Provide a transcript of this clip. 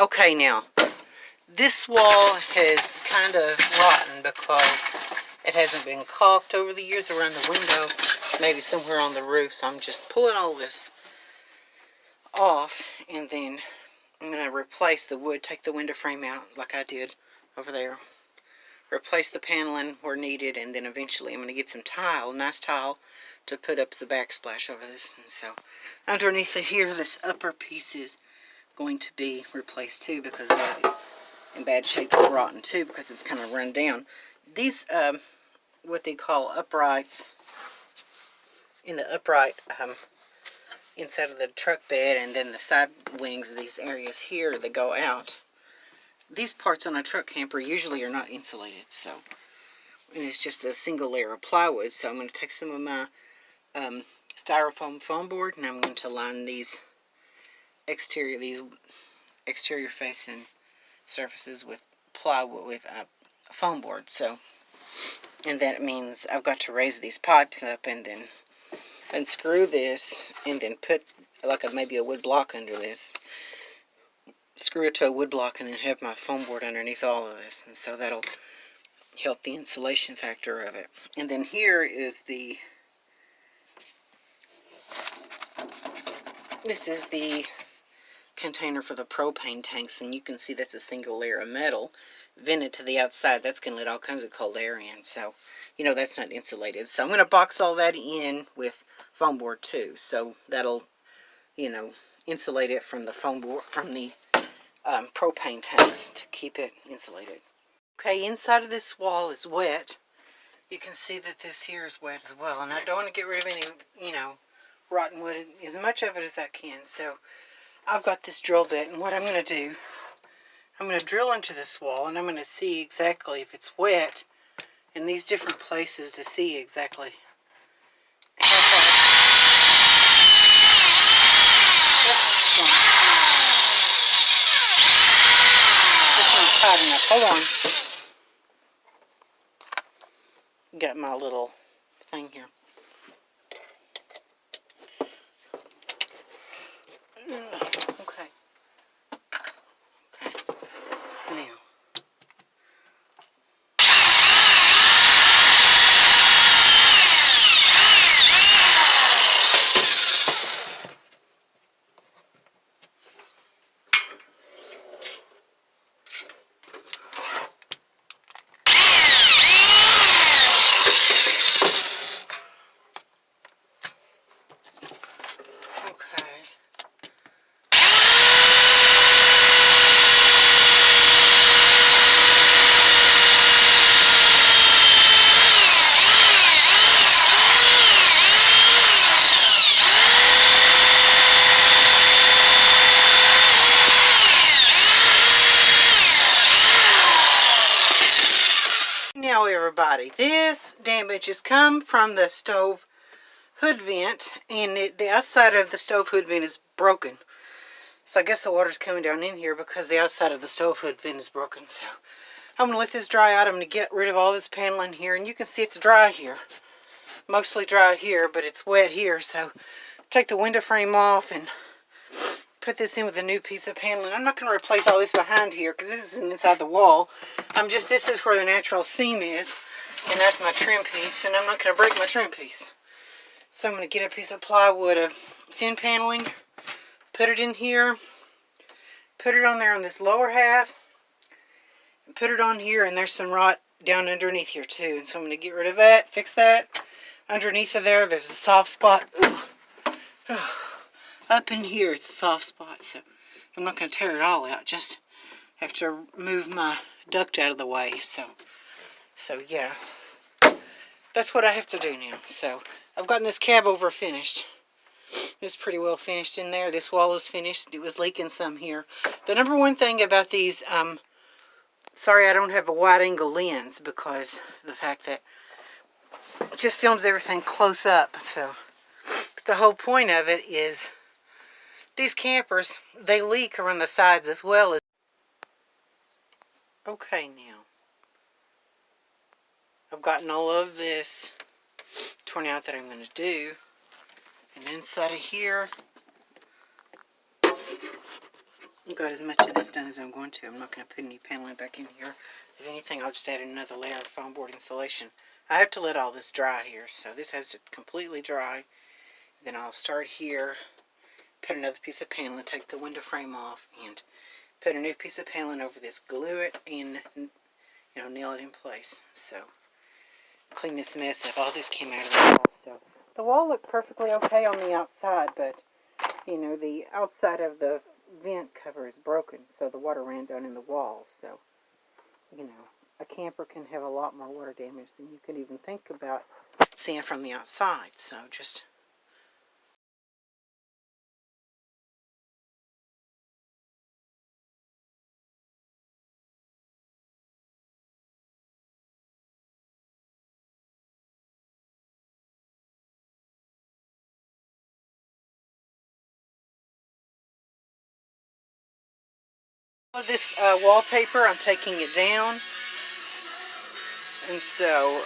Okay, now, this wall has kind of rotten because it hasn't been caulked over the years around the window, maybe somewhere on the roof. So I'm just pulling all this off, and then I'm going to replace the wood, take the window frame out like I did over there, replace the paneling where needed, and then eventually I'm going to get some tile, nice tile, to put up as a backsplash over this. And so underneath it here, this upper piece is going to be replaced too, because that is in bad shape. It's rotten too because it's kind of run down. These what they call uprights, in the upright inside of the truck bed, and then the side wings of these areas here that go out, these parts on a truck camper usually are not insulated, so, and it's just a single layer of plywood. So I'm going to take some of my styrofoam foam board, and I'm going to line these exterior facing surfaces with plywood, with foam board. So, and that means I've got to raise these pipes up and then unscrew this, and then put like maybe a wood block under this, screw it to a wood block, and then have my foam board underneath all of this. And so that'll help the insulation factor of it. And then here is this is the container for the propane tanks, and you can see that's a single layer of metal vented to the outside. That's going to let all kinds of cold air in, so you know that's not insulated. So I'm going to box all that in with foam board too, so that'll, you know, insulate it from the foam board, from the propane tanks, to keep it insulated. Okay, inside of this wall is wet. You can see that this here is wet as well, and I don't want to get rid of any, you know, rotten wood, as much of it as I can. So I've got this drill bit, and what I'm going to do, I'm going to drill into this wall, and I'm going to see exactly if it's wet in these different places to see exactly how far. That's not tight enough. Hold on. Got my little thing here. Okay. Now. Now everybody, this damage has come from the stove hood vent, and the outside of the stove hood vent is broken. So I guess the water's coming down in here because the outside of the stove hood vent is broken. So I'm going to let this dry out. I'm going to get rid of all this paneling here, and you can see it's dry here. Mostly dry here, but it's wet here. So take the window frame off and put this in with a new piece of paneling. I'm not going to replace all this behind here because this isn't inside the wall. This is where the natural seam is, and that's my trim piece, and I'm not going to break my trim piece. So I'm going to get a piece of plywood of thin paneling, put it in here, put it on there on this lower half, and put it on here, and there's some rot down underneath here too. And so I'm going to get rid of that, fix that. Underneath of there, there's a soft spot. Up in here, it's a soft spot, so I'm not going to tear it all out. Just have to move my duct out of the way. So yeah, that's what I have to do now. So I've gotten this cab over finished. It's pretty well finished in there. This wall is finished. It was leaking some here. The number one thing about these, sorry I don't have a wide angle lens, because the fact that it just films everything close up. So the whole point of it is these campers, they leak around the sides as well as. Okay, now I've gotten all of this torn out that I'm going to do, and inside of here I've got as much of this done as I'm going to. I'm not going to put any paneling back in here. If anything, I'll just add another layer of foam board insulation. I have to let all this dry here, so this has to completely dry. Then I'll start here, put another piece of paneling, take the window frame off, and put a new piece of paneling over this, glue it, and nail it in place. So clean this mess up. All this came out of the wall. So the wall looked perfectly okay on the outside, but the outside of the vent cover is broken, so the water ran down in the wall. So a camper can have a lot more water damage than you can even think about seeing from the outside. So just this wallpaper, I'm taking it down, and so